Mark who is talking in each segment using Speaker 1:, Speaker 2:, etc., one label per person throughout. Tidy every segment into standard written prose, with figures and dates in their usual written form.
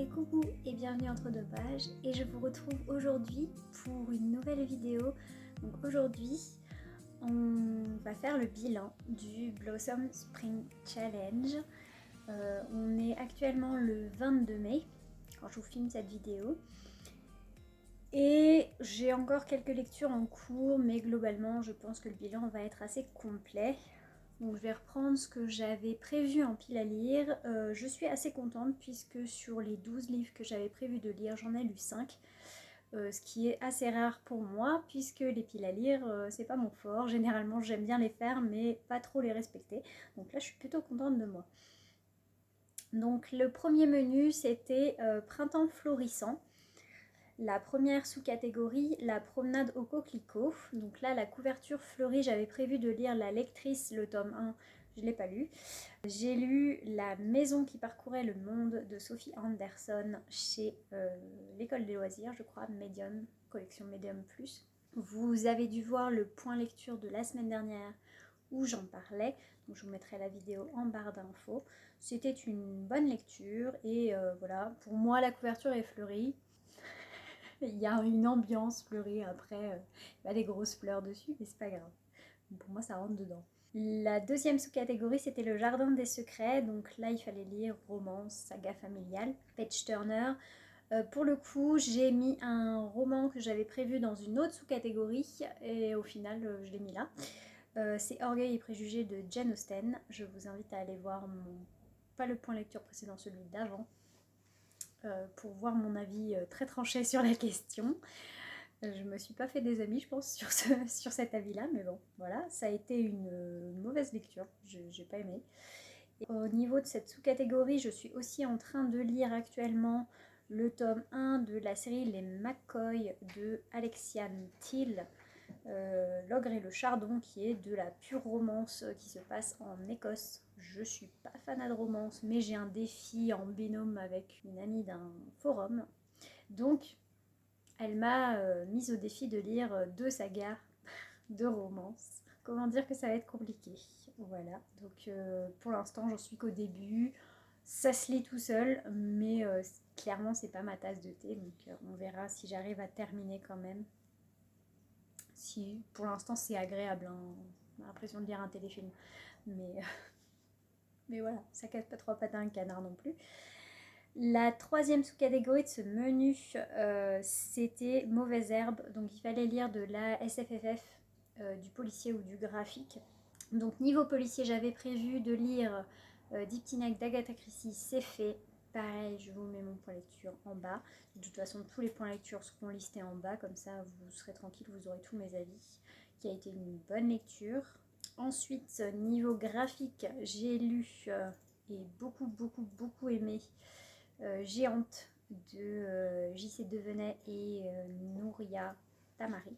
Speaker 1: Et coucou et bienvenue entre deux pages et je vous retrouve aujourd'hui pour une nouvelle vidéo. Donc aujourd'hui on va faire le bilan du Blossom Spring Challenge. On est actuellement le 22 mai quand je vous filme cette vidéo. Et j'ai encore quelques lectures en cours, mais globalement je pense que le bilan va être assez complet. Donc je vais reprendre ce que j'avais prévu en pile à lire. Je suis assez contente puisque sur les 12 livres que j'avais prévu de lire, j'en ai lu 5. Ce qui est assez rare pour moi puisque les piles à lire, c'est pas mon fort. Généralement j'aime bien les faire mais pas trop les respecter. Donc là je suis plutôt contente de moi. Donc le premier menu c'était Printemps florissant. La première sous-catégorie, la promenade au coquelicot. Donc là, la couverture fleurie, j'avais prévu de lire La lectrice, le tome 1, je ne l'ai pas lu. J'ai lu La maison qui parcourait le monde de Sophie Anderson chez l'école des loisirs, je crois, Medium, collection Medium Plus. Vous avez dû voir le point lecture de la semaine dernière où j'en parlais, donc je vous mettrai la vidéo en barre d'infos. C'était une bonne lecture et voilà, pour moi la couverture est fleurie. Il y a une ambiance fleurie après, il y a des grosses fleurs dessus, mais c'est pas grave. Pour moi, ça rentre dedans. La deuxième sous-catégorie, c'était le jardin des secrets. Donc là, il fallait lire romance, saga familiale, Page Turner. Pour le coup, j'ai mis un roman que j'avais prévu dans une autre sous-catégorie et au final, je l'ai mis là. C'est Orgueil et préjugés de Jane Austen. Je vous invite à aller voir pas le point lecture précédent, celui d'avant. Pour voir mon avis très tranché sur la question. Je me suis pas fait des amis, je pense, sur cet avis-là, mais bon, voilà, ça a été une mauvaise lecture, j'ai pas aimé. Et au niveau de cette sous-catégorie, je suis aussi en train de lire actuellement le tome 1 de la série Les McCoy de Alexiane Thiel, L'ogre et le chardon, qui est de la pure romance qui se passe en Écosse. Je suis pas fanat de romance, mais j'ai un défi en binôme avec une amie d'un forum. Donc, elle m'a mise au défi de lire 2 sagas de romance. Comment dire que ça va être compliqué. Voilà, donc pour l'instant, j'en suis qu'au début. Ça se lit tout seul, mais clairement, c'est pas ma tasse de thé. Donc on verra si j'arrive à terminer quand même. Si pour l'instant c'est agréable, hein. On a l'impression de lire un téléfilm, mais voilà, ça casse pas trois pattes à un canard non plus. La troisième sous-catégorie de ce menu, c'était Mauvaise herbe, donc il fallait lire de la SFFF, du policier ou du graphique. Donc niveau policier, j'avais prévu de lire Deep Teen d'Agatha Christie, c'est fait. Pareil, je vous mets mon point lecture en bas. De toute façon, tous les points lecture seront listés en bas, comme ça vous serez tranquille, vous aurez tous mes avis. Qui a été une bonne lecture. Ensuite, niveau graphique, j'ai lu et beaucoup aimé Géante de J.C. Devenay et Nouria Tamari.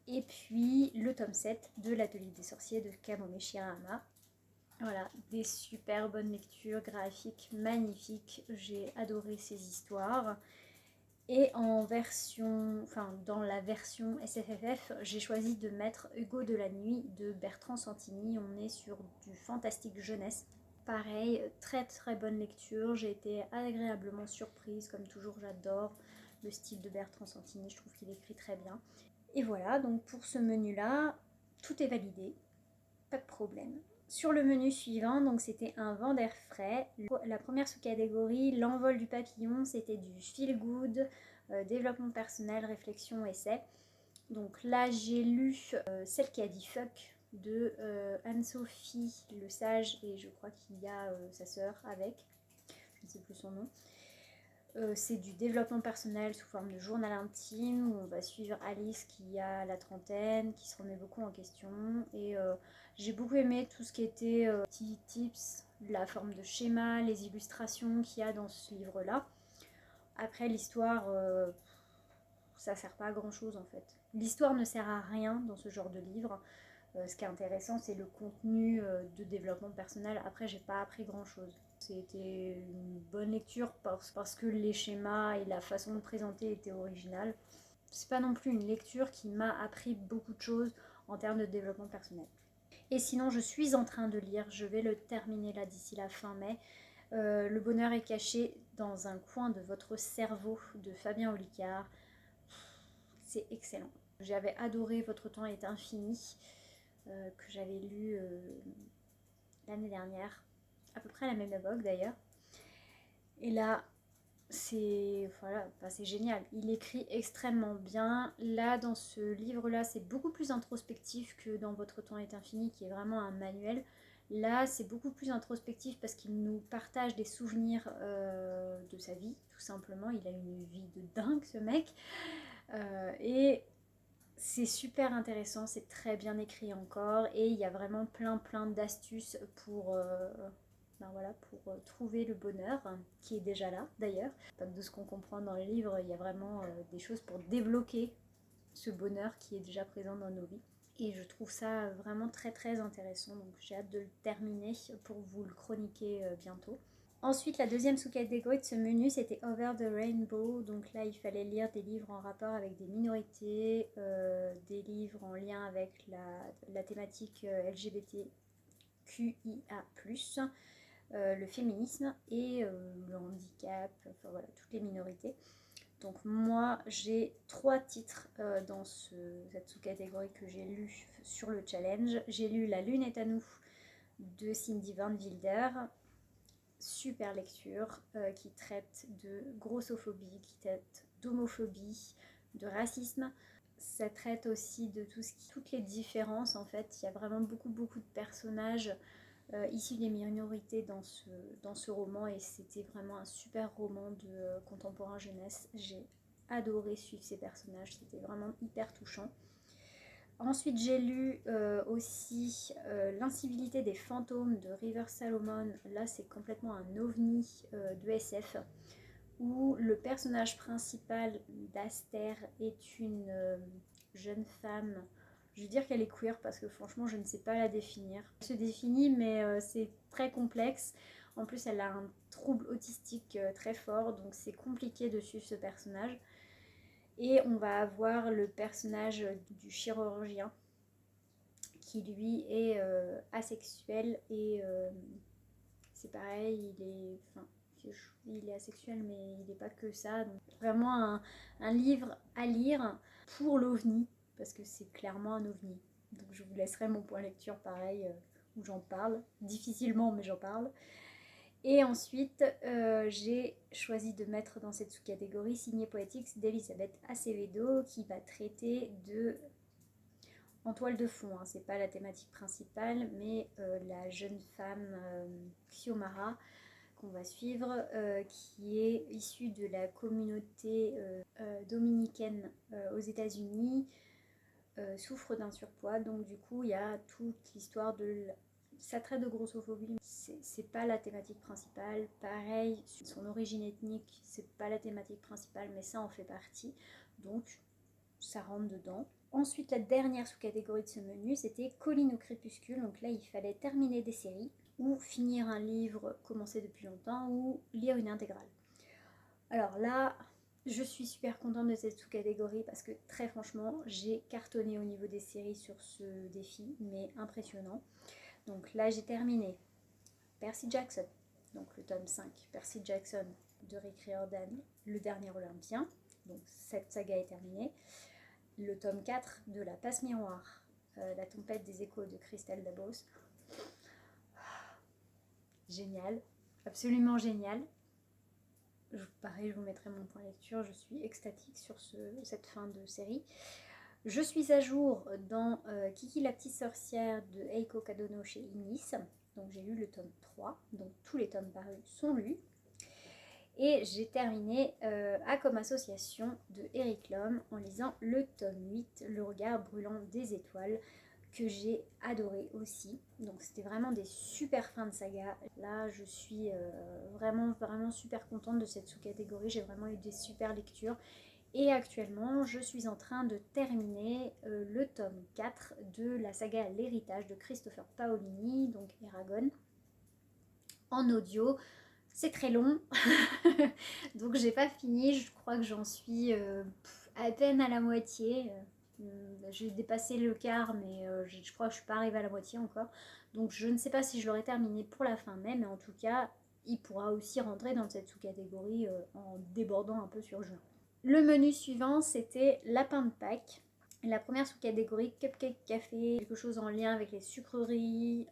Speaker 1: Et puis le tome 7 de l'Atelier des sorciers de Kamome Shirahama. Voilà, des super bonnes lectures graphiques magnifiques. J'ai adoré ces histoires. Et en version, dans la version SFFF, j'ai choisi de mettre Hugo de la nuit de Bertrand Santini. On est sur du fantastique jeunesse. Pareil, très bonne lecture. J'ai été agréablement surprise. Comme toujours, j'adore le style de Bertrand Santini. Je trouve qu'il écrit très bien. Et voilà, donc pour ce menu-là, tout est validé. Pas de problème. Sur le menu suivant, donc c'était un vent d'air frais. La première sous-catégorie, l'envol du papillon, c'était du feel good, développement personnel, réflexion, essai. Donc là, j'ai lu Celle qui a dit fuck de Anne-Sophie Le Sage et je crois qu'il y a sa sœur avec, je ne sais plus son nom. C'est du développement personnel sous forme de journal intime où on va suivre Alice qui a la trentaine, qui se remet beaucoup en question. Et j'ai beaucoup aimé tout ce qui était petits tips, la forme de schéma, les illustrations qu'il y a dans ce livre-là. Après, l'histoire, ça sert pas à grand chose en fait. L'histoire ne sert à rien dans ce genre de livre. Ce qui est intéressant, c'est le contenu de développement personnel. Après, j'ai pas appris grand chose. C'était une bonne lecture parce que les schémas et la façon de présenter étaient originales. C'est pas non plus une lecture qui m'a appris beaucoup de choses en termes de développement personnel. Et sinon, je suis en train de lire, je vais le terminer là d'ici la fin mai, Le bonheur est caché dans un coin de votre cerveau de Fabien Olicard. C'est excellent. J'avais adoré Votre temps est infini, que j'avais lu l'année dernière, à peu près à la même époque d'ailleurs. Et là, c'est voilà, enfin, c'est génial. Il écrit extrêmement bien. Là, dans ce livre-là, c'est beaucoup plus introspectif que dans Votre temps est infini, qui est vraiment un manuel. Là, c'est beaucoup plus introspectif parce qu'il nous partage des souvenirs de sa vie, tout simplement. Il a une vie de dingue, ce mec. Et c'est super intéressant, c'est très bien écrit encore. Et il y a vraiment plein d'astuces pour, ben voilà, pour trouver le bonheur, qui est déjà là d'ailleurs. De ce qu'on comprend dans le livre, il y a vraiment des choses pour débloquer ce bonheur qui est déjà présent dans nos vies. Et je trouve ça vraiment très intéressant, donc j'ai hâte de le terminer pour vous le chroniquer bientôt. Ensuite, la deuxième sous-catégorie de ce menu, c'était Over the Rainbow. Donc là, il fallait lire des livres en rapport avec des minorités, des livres en lien avec la thématique LGBTQIA+, le féminisme et le handicap, enfin voilà, toutes les minorités. Donc moi, j'ai 3 titres dans cette sous-catégorie que j'ai lu sur le challenge. J'ai lu La Lune est à nous de Cindy Van Wilder. Super lecture qui traite de grossophobie, qui traite d'homophobie, de racisme. Ça traite aussi de toutes les différences en fait. Il y a vraiment beaucoup de personnages issus des minorités dans ce roman et c'était vraiment un super roman de contemporain jeunesse. J'ai adoré suivre ces personnages, c'était vraiment hyper touchant. Ensuite, j'ai lu aussi L'incivilité des fantômes de River Salomon. Là, c'est complètement un ovni de SF où le personnage principal d'Aster est une jeune femme. Je vais dire qu'elle est queer parce que franchement, je ne sais pas la définir. Elle se définit, mais c'est très complexe. En plus, elle a un trouble autistique très fort, donc c'est compliqué de suivre ce personnage. Et on va avoir le personnage du chirurgien qui lui est asexuel et c'est pareil, il est asexuel mais il n'est pas que ça. Donc vraiment un livre à lire pour l'OVNI parce que c'est clairement un OVNI. Donc je vous laisserai mon point lecture pareil où j'en parle, difficilement mais j'en parle. Et ensuite, j'ai choisi de mettre dans cette sous-catégorie Signé Poetics d'Elisabeth Acevedo qui va traiter de, en toile de fond, hein, c'est pas la thématique principale, mais la jeune femme Xiomara qu'on va suivre, qui est issue de la communauté dominicaine aux États-Unis, souffre d'un surpoids. Donc du coup, il y a toute l'histoire de ça traite de grossophobie, c'est pas la thématique principale. Pareil, son origine ethnique, c'est pas la thématique principale, mais ça en fait partie. Donc, ça rentre dedans. Ensuite, la dernière sous-catégorie de ce menu, c'était Colline au crépuscule. Donc là, il fallait terminer des séries, ou finir un livre commencé depuis longtemps, ou lire une intégrale. Alors là, je suis super contente de cette sous-catégorie parce que très franchement, j'ai cartonné au niveau des séries sur ce défi, mais impressionnant. Donc là, j'ai terminé Percy Jackson, donc le tome 5, Percy Jackson de Rick Riordan, le dernier Olympien. Donc cette saga est terminée. Le tome 4 de La Passe Miroir, La tempête des échos de Christelle Dabos. Génial, absolument génial. Pareil, je vous mettrai mon point lecture, je suis extatique sur cette fin de série. Je suis à jour dans Kiki la petite sorcière de Eiko Kadono chez Inis. Donc j'ai lu le tome 3, donc tous les tomes parus sont lus. Et j'ai terminé A comme association de Eric Lhomme en lisant le tome 8, Le regard brûlant des étoiles, que j'ai adoré aussi. Donc c'était vraiment des super fins de saga. Là je suis vraiment super contente de cette sous-catégorie. J'ai vraiment eu des super lectures. Et actuellement je suis en train de terminer le tome 4 de la saga L'héritage de Christopher Paolini, donc Eragon, en audio. C'est très long, donc j'ai pas fini, je crois que j'en suis à peine à la moitié. J'ai dépassé le quart, mais je crois que je suis pas arrivée à la moitié encore. Donc je ne sais pas si je l'aurai terminé pour la fin mai, mais en tout cas, il pourra aussi rentrer dans cette sous-catégorie en débordant un peu sur juin. Le menu suivant, c'était lapin de Pâques. La première sous-catégorie, cupcake café, quelque chose en lien avec les sucreries,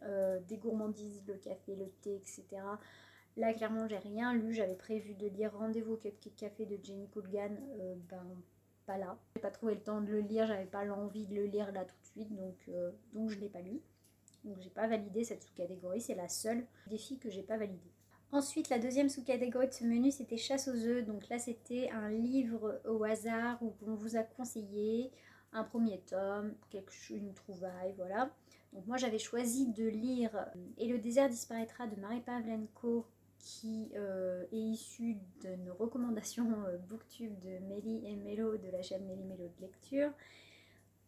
Speaker 1: des gourmandises, le café, le thé, etc. Là, clairement, j'ai rien lu. J'avais prévu de lire Rendez-vous au Cupcake Café de Jenny Colgan. Pas là. J'ai pas trouvé le temps de le lire. J'avais pas l'envie de le lire là tout de suite. Donc je l'ai pas lu. Donc j'ai pas validé cette sous-catégorie. C'est la seule défi que j'ai pas validé. Ensuite, la deuxième sous-catégorie de ce menu, c'était Chasse aux œufs. Donc là, c'était un livre au hasard où on vous a conseillé un premier tome, une trouvaille, voilà. Donc moi, j'avais choisi de lire Et le désert disparaîtra de Marie Pavlenko, qui est issu de nos recommandations booktube de Mélie et Mélo de la chaîne Mélie Mélo de lecture.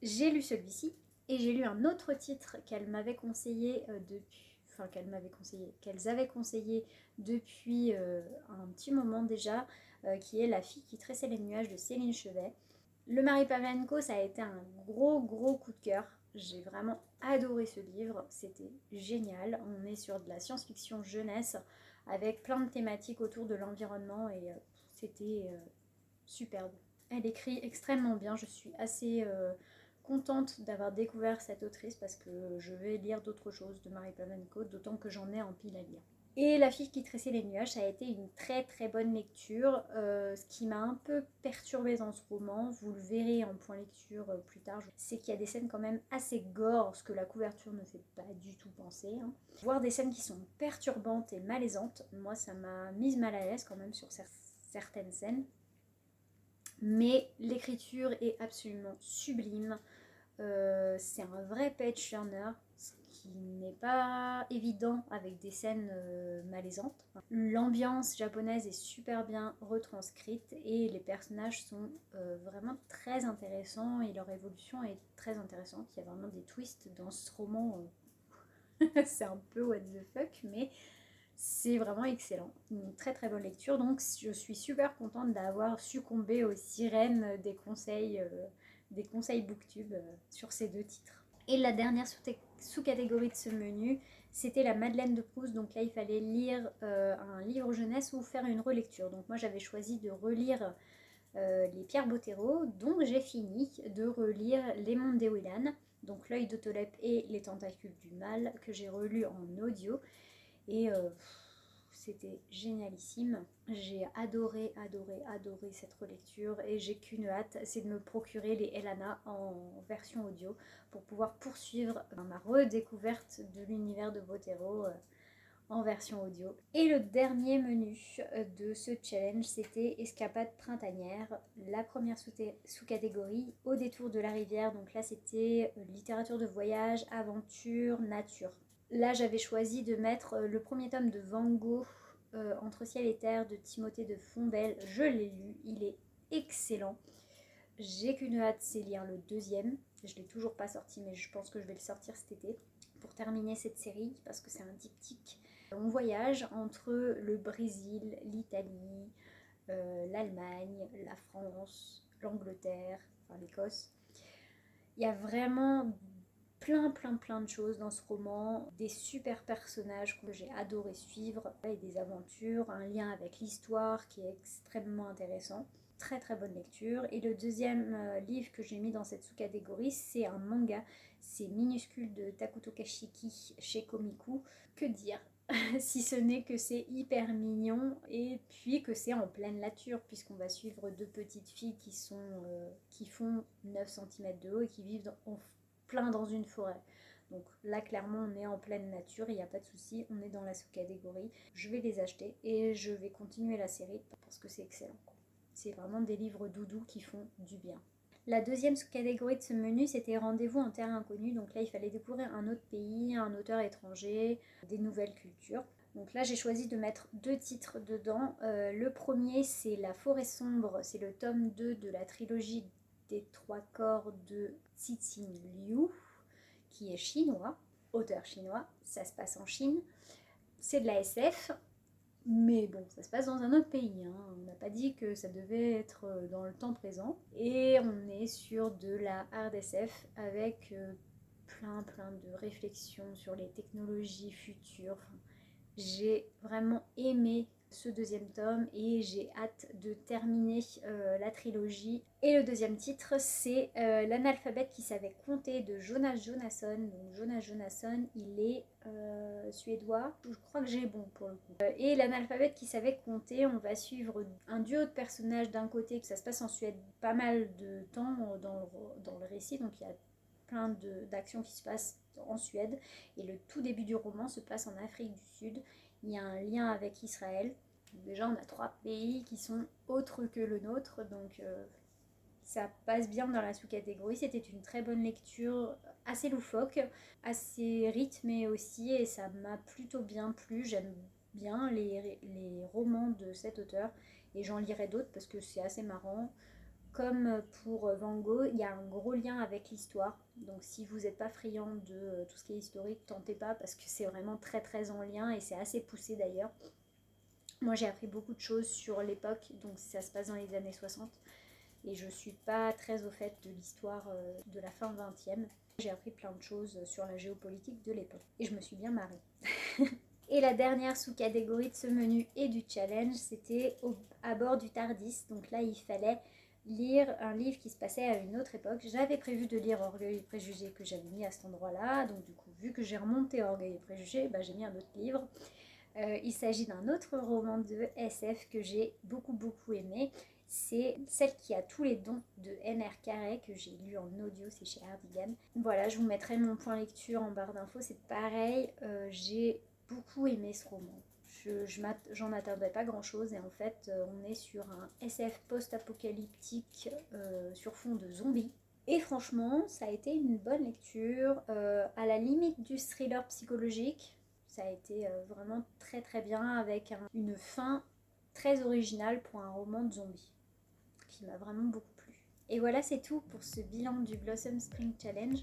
Speaker 1: J'ai lu celui-ci et j'ai lu un autre titre qu'elle m'avait conseillé qu'elles avaient conseillé depuis un petit moment déjà, qui est La fille qui tressait les nuages de Céline Chevet. Le Marie Pavlenko, ça a été un gros coup de cœur. J'ai vraiment adoré ce livre, c'était génial. On est sur de la science-fiction jeunesse avec plein de thématiques autour de l'environnement et c'était superbe. Elle écrit extrêmement bien, je suis assez contente d'avoir découvert cette autrice parce que je vais lire d'autres choses de Marie Pavlenko, d'autant que j'en ai en pile à lire. Et La fille qui tressait les nuages, ça a été une très bonne lecture, ce qui m'a un peu perturbée dans ce roman, vous le verrez en point lecture plus tard, c'est qu'il y a des scènes quand même assez gore, ce que la couverture ne fait pas du tout penser. Voir des scènes qui sont perturbantes et malaisantes, moi ça m'a mise mal à l'aise quand même sur certaines scènes. Mais l'écriture est absolument sublime, c'est un vrai page turner, ce qui n'est pas évident avec des scènes malaisantes. L'ambiance japonaise est super bien retranscrite et les personnages sont vraiment très intéressants et leur évolution est très intéressante. Il y a vraiment des twists dans ce roman, c'est un peu what the fuck, mais c'est vraiment excellent. Une très bonne lecture, donc je suis super contente d'avoir succombé aux sirènes des conseils booktube sur ces deux titres. Et la dernière sous-catégorie de ce menu, c'était la Madeleine de Proust. Donc là, il fallait lire un livre jeunesse ou faire une relecture. Donc moi, j'avais choisi de relire les Pierre Bottero, donc j'ai fini de relire Les Mondes des Willan, donc L'œil de Tolep et Les Tentacules du Mal, que j'ai relu en audio. Et c'était génialissime. J'ai adoré cette relecture et j'ai qu'une hâte, c'est de me procurer les Elana en version audio pour pouvoir poursuivre ma redécouverte de l'univers de Bottero en version audio. Et le dernier menu de ce challenge, c'était Escapade printanière, la première sous-catégorie, Au détour de la rivière. Donc là, c'était littérature de voyage, aventure, nature. Là, j'avais choisi de mettre le premier tome de Van Gogh, Entre ciel et terre, de Timothée de Fontbelle. Je l'ai lu, il est excellent. J'ai qu'une hâte, c'est lire le deuxième. Je ne l'ai toujours pas sorti, mais je pense que je vais le sortir cet été pour terminer cette série, parce que c'est un diptyque. On voyage entre le Brésil, l'Italie, l'Allemagne, la France, l'Angleterre, enfin l'Écosse. Il y a vraiment plein de choses dans ce roman, des super personnages que j'ai adoré suivre, et des aventures, un lien avec l'histoire qui est extrêmement intéressant. Très bonne lecture. Et le deuxième livre que j'ai mis dans cette sous-catégorie, c'est un manga, c'est Minuscule de Takuto Kashiki chez Komiku. Que dire si ce n'est que c'est hyper mignon et puis que c'est en pleine nature puisqu'on va suivre deux petites filles qui font 9 cm de haut et qui vivent plein dans une forêt. Donc là clairement on est en pleine nature, il n'y a pas de souci, on est dans la sous-catégorie. Je vais les acheter et je vais continuer la série parce que c'est excellent. C'est vraiment des livres doudous qui font du bien. La deuxième sous-catégorie de ce menu, c'était Rendez-vous en terre inconnue. Donc là, il fallait découvrir un autre pays, un auteur étranger, des nouvelles cultures. Donc là, j'ai choisi de mettre deux titres dedans. Le premier, c'est La forêt sombre. C'est le tome 2 de la trilogie des trois corps de Cixin Liu, qui est chinois, auteur chinois. Ça se passe en Chine. C'est de la SF. Mais bon, ça se passe dans un autre pays, hein. On n'a pas dit que ça devait être dans le temps présent. Et on est sur de la hard SF avec plein de réflexions sur les technologies futures. Enfin, J'ai vraiment aimé ce deuxième tome et j'ai hâte de terminer la trilogie. Et le deuxième titre, c'est L'analphabète qui savait compter de Jonas Jonasson. Donc Jonas Jonasson, il est suédois. Je crois que j'ai bon pour le coup. Et l'analphabète qui savait compter, on va suivre un duo de personnages d'un côté, que ça se passe en Suède pas mal de temps dans le récit. Donc il y a plein d'actions qui se passent en Suède. Et le tout début du roman se passe en Afrique du Sud. Il y a un lien avec Israël. Déjà, on a 3 pays qui sont autres que le nôtre, donc ça passe bien dans la sous-catégorie. C'était une très bonne lecture, assez loufoque, assez rythmée aussi, et ça m'a plutôt bien plu. J'aime bien les romans de cet auteur, et j'en lirai d'autres parce que c'est assez marrant. Comme pour Van Gogh, il y a un gros lien avec l'histoire. Donc si vous n'êtes pas friand de tout ce qui est historique, tentez pas parce que c'est vraiment très très en lien et c'est assez poussé d'ailleurs. Moi j'ai appris beaucoup de choses sur l'époque, donc ça se passe dans les années 60 et je suis pas très au fait de l'histoire de la fin 20e. J'ai appris plein de choses sur la géopolitique de l'époque et je me suis bien marrée. Et la dernière sous-catégorie de ce menu et du challenge, c'était à bord du Tardis. Donc là, il fallait lire un livre qui se passait à une autre époque. J'avais prévu de lire Orgueil et Préjugés que j'avais mis à cet endroit-là. Donc du coup, vu que j'ai remonté Orgueil et Préjugés, j'ai mis un autre livre. Il s'agit d'un autre roman de SF que j'ai beaucoup aimé. C'est Celle qui a tous les dons de N.R. Carré que j'ai lu en audio, c'est chez Hardigan. Voilà, je vous mettrai mon point lecture en barre d'infos, c'est pareil, j'ai beaucoup aimé ce roman. J'en attendais pas grand chose et en fait on est sur un SF post-apocalyptique sur fond de zombies. Et franchement, ça a été une bonne lecture, à la limite du thriller psychologique. Ça a été vraiment très bien avec une fin très originale pour un roman de zombies qui m'a vraiment beaucoup plu. Et voilà, c'est tout pour ce bilan du Blossom Spring Challenge.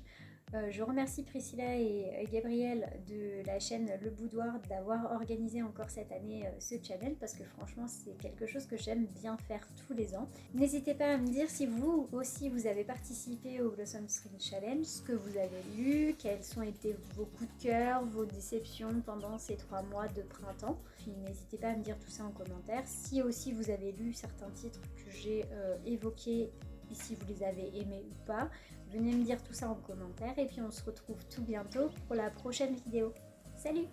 Speaker 1: Je remercie Priscilla et Gabriel de la chaîne Le Boudoir d'avoir organisé encore cette année ce challenge parce que franchement c'est quelque chose que j'aime bien faire tous les ans. N'hésitez pas à me dire si vous aussi vous avez participé au Blossom Spring Challenge, ce que vous avez lu, quels ont été vos coups de cœur, vos déceptions pendant ces 3 mois de printemps. Puis n'hésitez pas à me dire tout ça en commentaire. Si aussi vous avez lu certains titres que j'ai évoqués et si vous les avez aimés ou pas, venez me dire tout ça en commentaire et puis on se retrouve tout bientôt pour la prochaine vidéo. Salut!